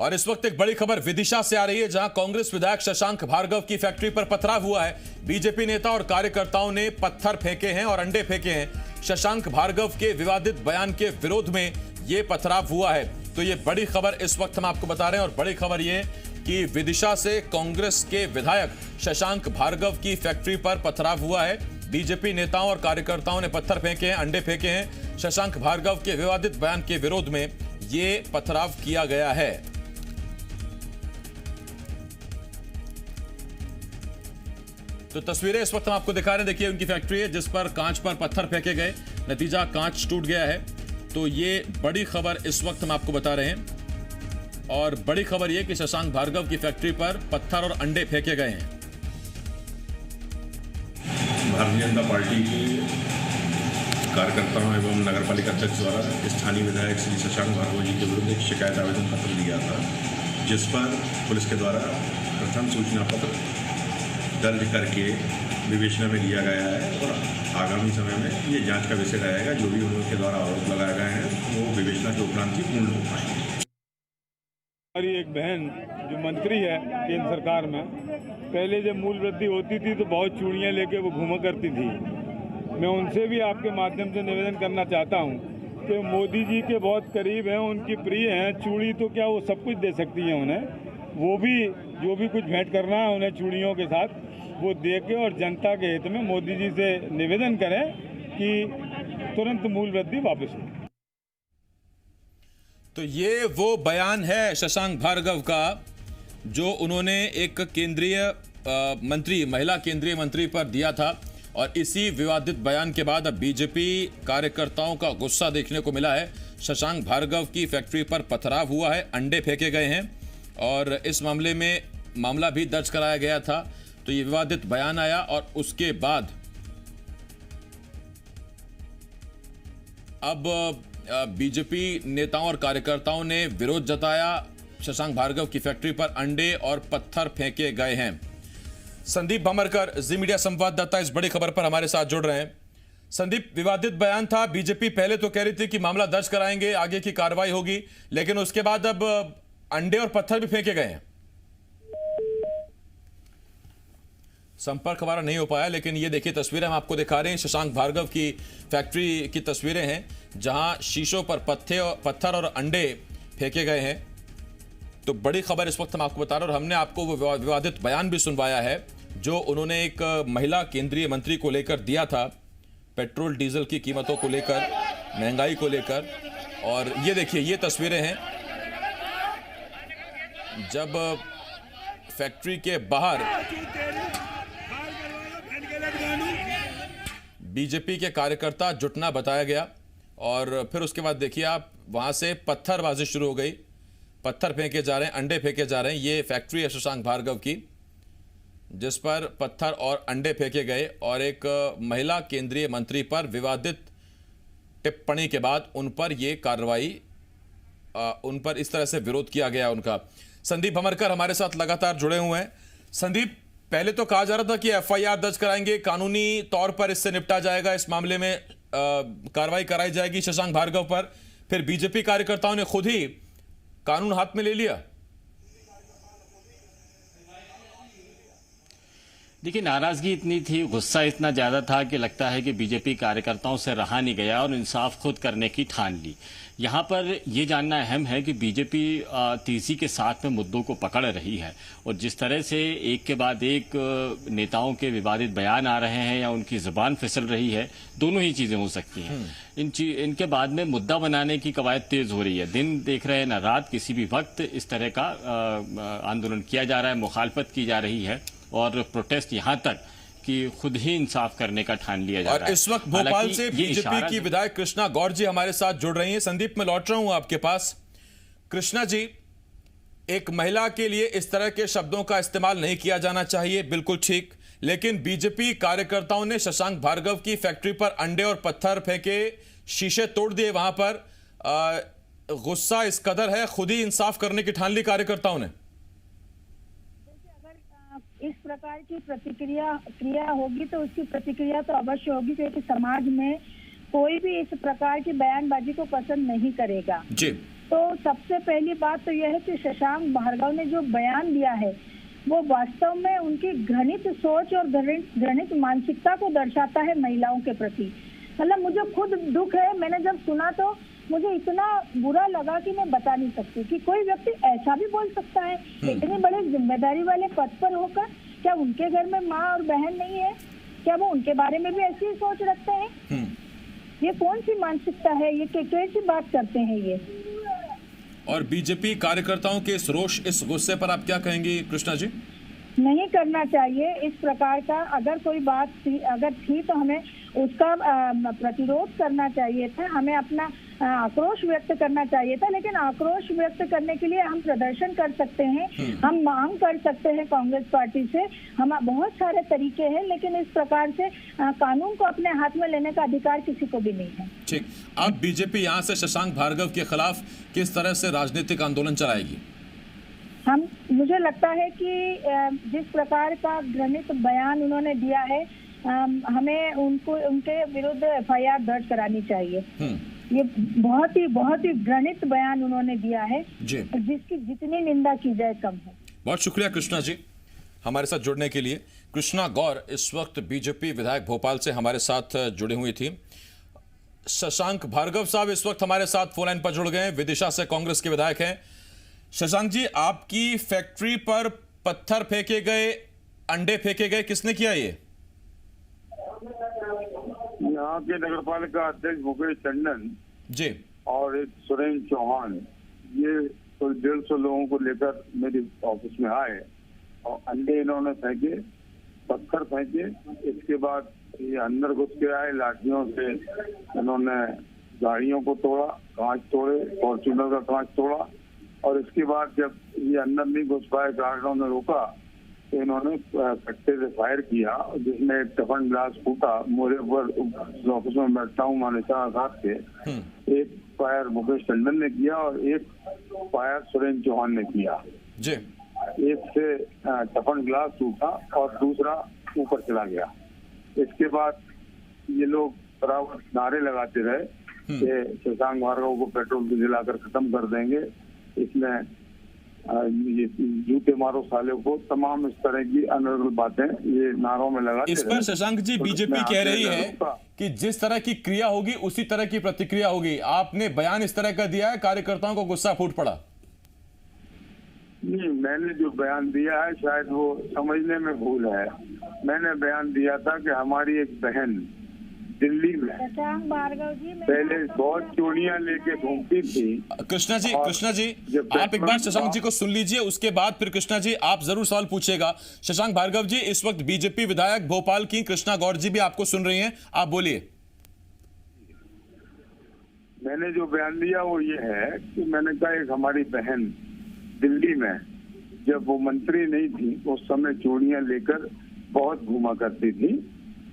और इस वक्त एक बड़ी खबर विदिशा से आ रही है, जहां कांग्रेस विधायक शशांक भार्गव की फैक्ट्री पर पथराव हुआ है। बीजेपी नेता और कार्यकर्ताओं ने पत्थर फेंके हैं और अंडे फेंके हैं। शशांक भार्गव के विवादित बयान के विरोध में यह पथराव हुआ है। तो ये बड़ी खबर इस वक्त हम आपको बता रहे हैं, और बड़ी खबर ये कि विदिशा से कांग्रेस के विधायक शशांक भार्गव की फैक्ट्री पर पथराव हुआ है। बीजेपी नेताओं और कार्यकर्ताओं ने पत्थर फेंके हैं, अंडे फेंके हैं। शशांक भार्गव के विवादित बयान के विरोध में ये पथराव किया गया है। तो तस्वीरें इस वक्त हम आपको दिखा रहे हैं। देखिए, उनकी फैक्ट्री है जिस पर कांच पर पत्थर फेंके गए, नतीजा कांच टूट गया है। तो ये बड़ी खबर इस वक्त हम आपको बता रहे हैं, और बड़ी खबर यह कि शशांक भार्गव की फैक्ट्री पर पत्थर और अंडे फेंके गए हैं। भारतीय जनता पार्टी के कार्यकर्ताओं एवं नगर पालिका अध्यक्ष द्वारा स्थानीय विधायक श्री शशांक भार्गव जी के विरुद्ध एक शिकायत आवेदन पत्र दिया था, जिस पर पुलिस के द्वारा प्रथम सूचना पत्र दर्ज करके विवेचना में लिया गया है, और आगामी समय में ये जांच का विषय रहेगा। जो भी उनके द्वारा आरोप लगाए गए हैं वो विवेचना के उपरांत ही पूर्ण हो पाएंगे। हमारी एक बहन जो मंत्री है केंद्र सरकार में, पहले जब मूल वृद्धि होती थी तो बहुत चूड़ियाँ लेके वो घूमा करती थी। मैं उनसे भी आपके माध्यम से निवेदन करना चाहता हूँ कि मोदी जी के बहुत करीब हैं, उनकी प्रिय हैं। चूड़ी तो क्या वो सब कुछ दे सकती हैं उन्हें, वो भी जो भी कुछ भेंट करना है उन्हें चूड़ियों के साथ वो दे के, और जनता के हित में मोदी जी से निवेदन करें कि तुरंत मूल वृद्धि वापस हो। तो ये वो बयान है शशांक भार्गव का, जो उन्होंने एक केंद्रीय मंत्री, महिला केंद्रीय मंत्री पर दिया था। और इसी विवादित बयान के बाद अब बीजेपी कार्यकर्ताओं का गुस्सा देखने को मिला है। शशांक भार्गव की फैक्ट्री पर पथराव हुआ है, अंडे फेंके गए हैं, और इस मामले में मामला भी दर्ज कराया गया था। तो ये विवादित बयान आया, और उसके बाद अब बीजेपी नेताओं और कार्यकर्ताओं ने विरोध जताया। शशांक भार्गव की फैक्ट्री पर अंडे और पत्थर फेंके गए हैं। संदीप भमरकर, जी मीडिया संवाददाता, इस बड़ी खबर पर हमारे साथ जुड़ रहे हैं। संदीप, विवादित बयान था, बीजेपी पहले तो कह रही थी कि मामला दर्ज कराएंगे, आगे की कार्रवाई होगी, लेकिन उसके बाद अब अंडे और पत्थर भी फेंके गए हैं। संपर्क हमारा नहीं हो पाया, लेकिन ये देखिए तस्वीरें हम आपको दिखा रहे हैं। शशांक भार्गव की फैक्ट्री की तस्वीरें हैं, जहां शीशों पर पत्थर और अंडे फेंके गए हैं। तो बड़ी खबर इस वक्त हम आपको बता रहे हैं, और हमने आपको वो विवादित बयान भी सुनवाया है जो उन्होंने एक महिला केंद्रीय मंत्री को लेकर दिया था, पेट्रोल डीजल की कीमतों को लेकर, महंगाई को लेकर। और ये देखिए, ये तस्वीरें हैं जब फैक्ट्री के बाहर बीजेपी के कार्यकर्ता जुटना बताया गया, और फिर उसके बाद देखिए आप, वहां से पत्थरबाजी शुरू हो गई, पत्थर फेंके जा रहे हैं, अंडे फेंके जा रहे हैं। ये फैक्ट्री है शशांक भार्गव की, जिस पर पत्थर और अंडे फेंके गए, और एक महिला केंद्रीय मंत्री पर विवादित टिप्पणी के बाद उन पर यह कार्रवाई, उन पर इस तरह से विरोध किया गया उनका। संदीप भमरकर हमारे साथ लगातार जुड़े हुए हैं। संदीप, पहले तो कहा जा रहा था कि एफआईआर दर्ज कराएंगे, कानूनी तौर पर इससे निपटा जाएगा, इस मामले में कार्रवाई कराई जाएगी शशांक भार्गव पर। फिर बीजेपी कार्यकर्ताओं ने खुद ही कानून हाथ में ले लिया। देखिए, नाराजगी इतनी थी, गुस्सा इतना ज्यादा था कि लगता है कि बीजेपी कार्यकर्ताओं से रहा नहीं गया और इंसाफ खुद करने की ठान ली। यहाँ पर यह जानना अहम है कि बीजेपी तेजी के साथ में मुद्दों को पकड़ रही है, और जिस तरह से एक के बाद एक नेताओं के विवादित बयान आ रहे हैं या उनकी जुबान फिसल रही है, दोनों ही चीजें हो सकती हैं। इनके बाद में मुद्दा बनाने की कवायद तेज हो रही है। दिन देख रहे हैं ना रात, किसी भी वक्त इस तरह का आंदोलन किया जा रहा है, मुखालफत की जा रही है, और प्रोटेस्ट यहां तक कि खुद ही इंसाफ करने का ठान लिया जा रहा है। और इस वक्त भोपाल से बीजेपी की विधायक कृष्णा गौर जी हमारे साथ जुड़ रही हैं। संदीप, मैं लौट रहा हूं आपके पास। कृष्णा जी, एक महिला के लिए इस तरह के शब्दों का इस्तेमाल नहीं किया जाना चाहिए, बिल्कुल ठीक, लेकिन बीजेपी कार्यकर्ताओं ने शशांक भार्गव की फैक्ट्री पर अंडे और पत्थर फेंके, शीशे तोड़ दिए वहां पर। गुस्सा इस कदर है, खुद ही इंसाफ करने की ठान ली कार्यकर्ताओं ने। इस प्रकार की क्रिया होगी तो उसकी प्रतिक्रिया तो अवश्य होगी, क्योंकि समाज में कोई भी इस प्रकार की बयानबाजी को पसंद नहीं करेगा जी। तो सबसे पहली बात तो यह है कि शशांक भार्गव ने जो बयान दिया है वो वास्तव में उनकी घृणित सोच और घृणित मानसिकता को दर्शाता है महिलाओं के प्रति। मतलब मुझे खुद दुख है, मैंने जब सुना तो मुझे इतना बुरा लगा कि मैं बता नहीं सकती कि कोई व्यक्ति ऐसा भी बोल सकता है इतने बड़े जिम्मेदारी वाले पद पर होकर। क्या उनके घर में माँ और बहन नहीं है? क्या वो उनके बारे में भी ऐसी ही सोच रखते हैं? ये कौन सी मानसिकता है? ये कैसी बात करते हैं ये? और बीजेपी कार्यकर्ताओं के इस रोष, इस गुस्से पर आप क्या कहेंगी कृष्णा जी? नहीं करना चाहिए इस प्रकार का। अगर कोई बात थी तो हमें उसका प्रतिरोध करना चाहिए था, हमें अपना आक्रोश व्यक्त करना चाहिए था। लेकिन आक्रोश व्यक्त करने के लिए हम प्रदर्शन कर सकते हैं, हम मांग कर सकते हैं कांग्रेस पार्टी से, हम बहुत सारे तरीके हैं, लेकिन इस प्रकार से कानून को अपने हाथ में लेने का अधिकार किसी को भी नहीं है। ठीक, अब बीजेपी यहाँ से शशांक भार्गव के खिलाफ किस तरह से राजनीतिक आंदोलन चलाएगी? मुझे लगता है कि जिस प्रकार का घृणित बयान उन्होंने दिया है, हमें उनके विरुद्ध FIR दर्ज करानी चाहिए। ये बहुत ही घृणित बयान उन्होंने दिया है जिसकी जितनी निंदा की जाए कम है। बहुत शुक्रिया कृष्णा जी हमारे साथ जुड़ने के लिए। कृष्णा गौर इस वक्त बीजेपी विधायक भोपाल से हमारे साथ जुड़ी हुई थी। शशांक भार्गव साहब इस वक्त हमारे साथ फोन लाइन पर जुड़ गए हैं, विदिशा से कांग्रेस के विधायक हैं। शशांक जी, आपकी फैक्ट्री पर पत्थर फेंके गए, अंडे फेंके गए, किसने किया ये? यहाँ के नगर पालिका अध्यक्ष मुकेश टंडन जी और एक सुरेंद्र चौहान, ये 150 लोगों को लेकर मेरे ऑफिस में आए और अंडे इन्होंने फेंके, पत्थर फेंके। इसके बाद ये अंदर घुस के आए, लाठियों से इन्होंने गाड़ियों को तोड़ा, कांच तोड़े, फॉर्च्यूनर का कांच तोड़ा। और इसके बाद जब ये अंदर नहीं घुस पाए, गार्डों ने रोका, तो इन्होंने कट्टे से फायर किया जिसमें एक टफन ग्लास फूटा। मेरे ऊपर ऑफिस में बैठता हूँ मानिशा आजाद के, एक फायर मुकेश टंडन ने किया और एक फायर सुरेंद्र चौहान ने किया जी। एक से टफन ग्लास टूटा और दूसरा ऊपर चला गया। इसके बाद ये लोग बराबर नारे लगाते रहे कि शशांक भार्गव को पेट्रोल से जलाकर खत्म कर देंगे, इसमें ये जूते मारो साले को, तमाम इस तरह की अनर्गल बातें ये नारों में लगाते। इस पर शशांक जी बीजेपी कह रही है कि जिस तरह की क्रिया होगी उसी तरह की प्रतिक्रिया होगी। आपने बयान इस तरह का दिया है, कार्यकर्ताओं को गुस्सा फूट पड़ा। नहीं, मैंने जो बयान दिया है शायद वो समझने में भूल है। मैंने बयान दिया था कि हमारी एक बहन दिल्ली में शशांक भार्गव जी पहले बहुत चूड़ियां लेके घूमती थी। कृष्णा जी आप एक बार शशांक जी को सुन लीजिए, उसके बाद फिर कृष्णा जी आप जरूर सवाल पूछिएगा। शशांक भार्गव जी, इस वक्त बीजेपी विधायक भोपाल की कृष्णा गौर जी भी आपको सुन रही हैं, आप बोलिए। मैंने जो बयान दिया वो ये है कि मैंने कहा एक हमारी बहन दिल्ली में जब वो मंत्री नहीं थी उस समय चूड़ियां लेकर बहुत घूमा करती थी।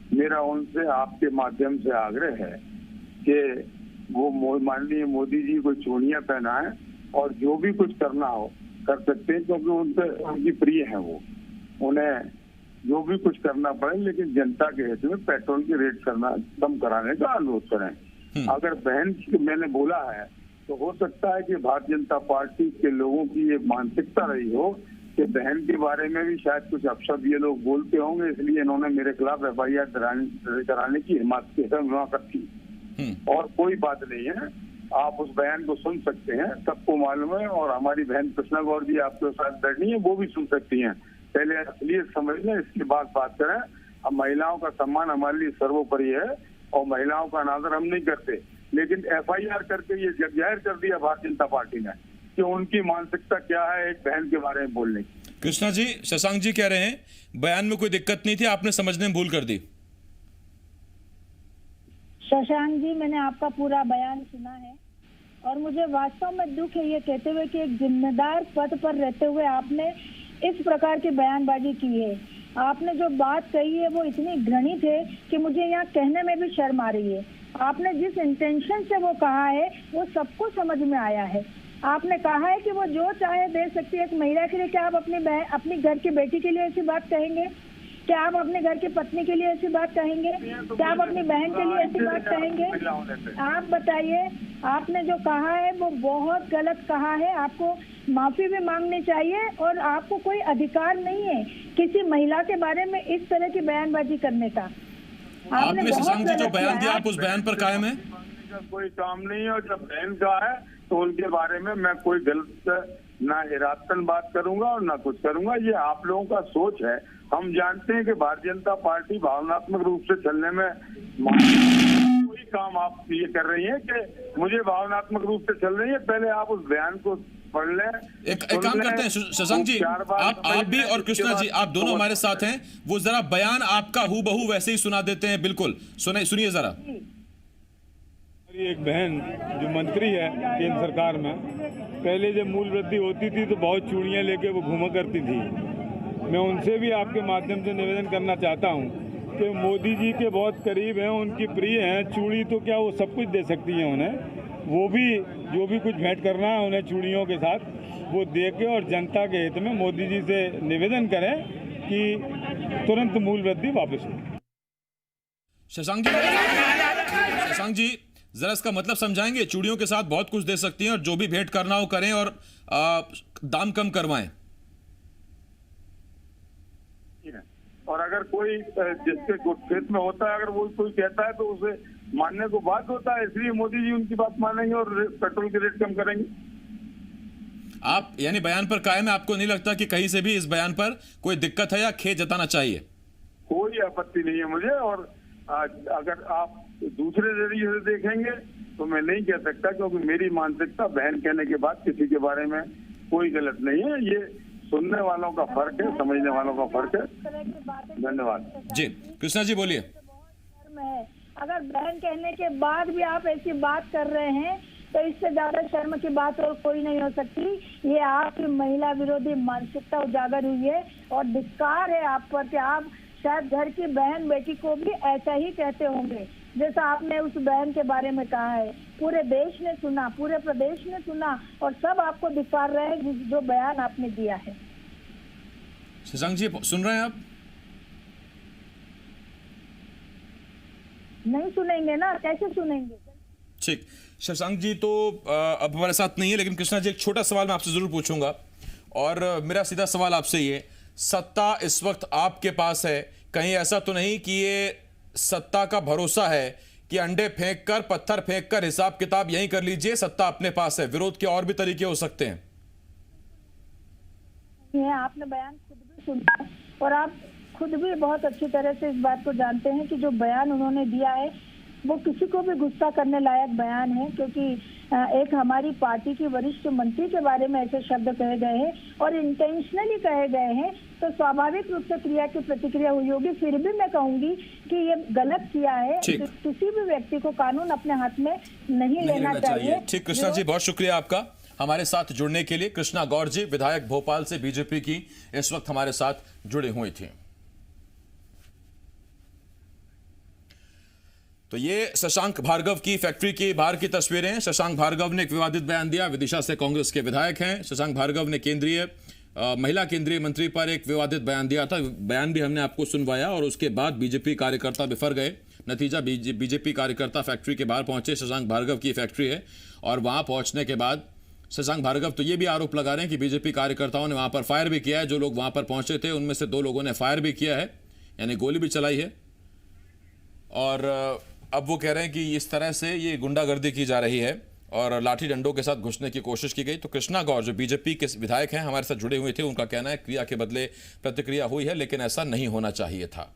मेरा उनसे आपके माध्यम से आग्रह है कि वो माननीय मोदी जी को चूड़ियां पहनाएं और जो भी कुछ करना हो कर सकते हैं, क्योंकि उनकी प्रिय है वो, उन्हें जो भी कुछ करना पड़े, लेकिन जनता के हित में पेट्रोल की रेट कम कराने का अनुरोध करें। अगर बहन मैंने बोला है तो हो सकता है कि भारतीय जनता पार्टी के लोगों की ये मानसिकता रही हो कि बहन के बारे में भी शायद कुछ अपशब्द ये लोग बोलते होंगे, इसलिए इन्होंने मेरे खिलाफ FIR कराने की हिम्मत की। और कोई बात नहीं है, आप उस बयान को सुन सकते हैं, सबको मालूम है। और हमारी बहन कृष्णा गौर जी आपके साथ बैठी है, वो भी सुन सकती हैं। पहले असलियत समझ लें, इसके बाद बात करें। अब महिलाओं का सम्मान हमारे लिए सर्वोपरि है और महिलाओं का अनादर हम नहीं करते, लेकिन FIR करके ये जग जाहिर कर दिया भारतीय जनता पार्टी ने कि उनकी मानसिकता क्या है एक बहन के बारे में बोलने की। कृष्णा जी, शशांक जी कह रहे हैं बयान में कोई दिक्कत नहीं थी, आपने समझने में भूल कर दी। शशांक जी, मैंने आपका पूरा बयान सुना है और मुझे वास्तव में दुख है ये कहते हुए कि एक जिम्मेदार पद पर रहते हुए आपने इस प्रकार की बयानबाजी की है। आपने जो बात कही है वो इतनी घृणित है कि मुझे यहाँ कहने में भी शर्म आ रही है। आपने जिस इंटेंशन से वो कहा है वो सबको समझ में आया है। आपने कहा है कि वो जो चाहे दे सकती है एक महिला के लिए। क्या आप अपनी घर की बेटी के लिए ऐसी बात कहेंगे? क्या आप अपने घर की पत्नी के लिए ऐसी बात कहेंगे? क्या आप अपनी बहन के लिए ऐसी बात कहेंगे? आप बताइए, आपने जो कहा है वो बहुत गलत कहा है। आपको माफी भी मांगनी चाहिए और आपको कोई अधिकार नहीं है किसी महिला के बारे में इस तरह की बयानबाजी करने का। आपने शशांक जी जो बयान दिया, आप उस बयान पर कायम है? कोई काम नहीं है, और जब बहन का है तो उनके बारे में मैं कोई गलत ना इरादतन बात करूंगा और ना कुछ करूंगा। ये आप लोगों का सोच है। हम जानते हैं कि भारतीय जनता पार्टी भावनात्मक रूप से चलने में कोई काम आप ये कर रही है कि मुझे भावनात्मक रूप से चल रही है। पहले आप उस बयान को पढ़ लें। एक काम करते हैं शशांक जी, आप भी और कृष्णा जी, आप दोनों हमारे साथ हैं। वो जरा बयान आपका हूबहू वैसे ही सुना देते हैं। बिल्कुल सुनिए जरा। एक बहन जो मंत्री है केंद्र सरकार में, पहले जब मूल वृद्धि होती थी तो बहुत चूड़ियां लेके वो घूमा करती थी। मैं उनसे भी आपके माध्यम से निवेदन करना चाहता हूं कि मोदी जी के बहुत करीब हैं, उनकी प्रिय हैं। चूड़ी तो क्या वो सब कुछ दे सकती हैं उन्हें, वो भी जो भी कुछ भेंट करना है उन्हें चूड़ियों के साथ वो दे के, और जनता के हित में मोदी जी से निवेदन करें कि तुरंत मूल वृद्धि वापस हो। शशांक जी जरा इसका मतलब समझाएंगे? चूड़ियों के साथ बहुत कुछ दे सकती हैं और जो भी भेंट करना हो करें और दाम कम करवाएं। और अगर कोई जिसके गुटखेत में होता है, अगर वो कोई कहता है तो उसे मानने को बात होता है। इसलिए मोदी जी उनकी बात मानेंगे और पेट्रोल के रेट कम करेंगे। आप यानी बयान पर कायम है? आपको नहीं लगता कि कहीं से भी इस बयान पर कोई दिक्कत है या खेद जताना चाहिए? कोई आपत्ति नहीं है मुझे। और अगर आप दूसरे जरिए से देखेंगे तो मैं नहीं कह सकता, क्योंकि मेरी मानसिकता बहन कहने के बाद किसी के बारे में कोई गलत नहीं है। ये सुनने वालों का फर्क है, समझने वालों का फर्क है। धन्यवाद जी। कृष्णा जी बोलिए। अगर बहन कहने के बाद भी आप ऐसी बात कर रहे हैं तो इससे ज्यादा शर्म की बात और कोई नहीं हो सकती। ये आपकी महिला विरोधी मानसिकता उजागर हुई है और धिक्कार है आप पर कि आप शायद घर की बहन बेटी को भी ऐसा ही कहते होंगे जैसा आपने उस बहन के बारे में कहा है। पूरे देश ने सुना, पूरे प्रदेश ने सुना और सब आपको धिक्कार रहे हैं जो बयान आपने दिया है। शशांक जी सुन रहे हैं आप? नहीं सुनेंगे ना, कैसे सुनेंगे? ठीक, शशांक जी तो अब हमारे साथ नहीं है, लेकिन कृष्णा जी एक छोटा सवाल मैं आपसे जरूर पूछूंगा। और मेरा सीधा सवाल आपसे ये, सत्ता इस वक्त आपके पास है, कहीं ऐसा तो नहीं कि ये सत्ता का भरोसा है कि अंडे फेंक कर पत्थर फेंक कर हिसाब किताब यहीं कर लीजिए, सत्ता अपने पास है, विरोध के और भी तरीके हो सकते हैं? ये आपने बयान खुद भी सुना और आप खुद भी बहुत अच्छी तरह से इस बात को जानते हैं कि जो बयान उन्होंने दिया है वो किसी को भी गुस्सा करने लायक बयान है, क्योंकि एक हमारी पार्टी की वरिष्ठ मंत्री के बारे में ऐसे शब्द कहे गए हैं और इंटेंशनली कहे गए हैं, तो स्वाभाविक रूप से क्रिया की प्रतिक्रिया हुई होगी। फिर भी मैं कहूंगी कि ये गलत किया है। किसी भी व्यक्ति को कानून अपने हाथ में नहीं लेना चाहिए। ठीक, कृष्णा जी बहुत शुक्रिया आपका हमारे साथ जुड़ने के लिए। कृष्णा गौर जी विधायक भोपाल से बीजेपी की इस वक्त हमारे साथ जुड़ी हुई थी। तो ये शशांक भार्गव की फैक्ट्री की बाहर की तस्वीरें हैं। शशांक भार्गव ने एक विवादित बयान दिया, विदिशा से कांग्रेस के विधायक हैं। शशांक भार्गव ने महिला केंद्रीय मंत्री पर एक विवादित बयान दिया था। बयान भी हमने आपको सुनवाया और उसके बाद बीजेपी कार्यकर्ता बिफर गए। नतीजा बीजेपी कार्यकर्ता फैक्ट्री के बाहर पहुंचे। शशांक भार्गव की फैक्ट्री है और वहां पहुंचने के बाद शशांक भार्गव तो ये भी आरोप लगा रहे हैं कि बीजेपी कार्यकर्ताओं ने वहां पर फायर भी किया है। जो लोग वहां पर पहुंचे थे उनमें से 2 लोगों ने फायर भी किया है, यानी गोली भी चलाई है। और अब वो कह रहे हैं कि इस तरह से ये गुंडागर्दी की जा रही है और लाठी डंडों के साथ घुसने की कोशिश की गई। तो कृष्णा गौर जो बीजेपी के विधायक हैं हमारे साथ जुड़े हुए थे, उनका कहना है क्रिया के बदले प्रतिक्रिया हुई है, लेकिन ऐसा नहीं होना चाहिए था।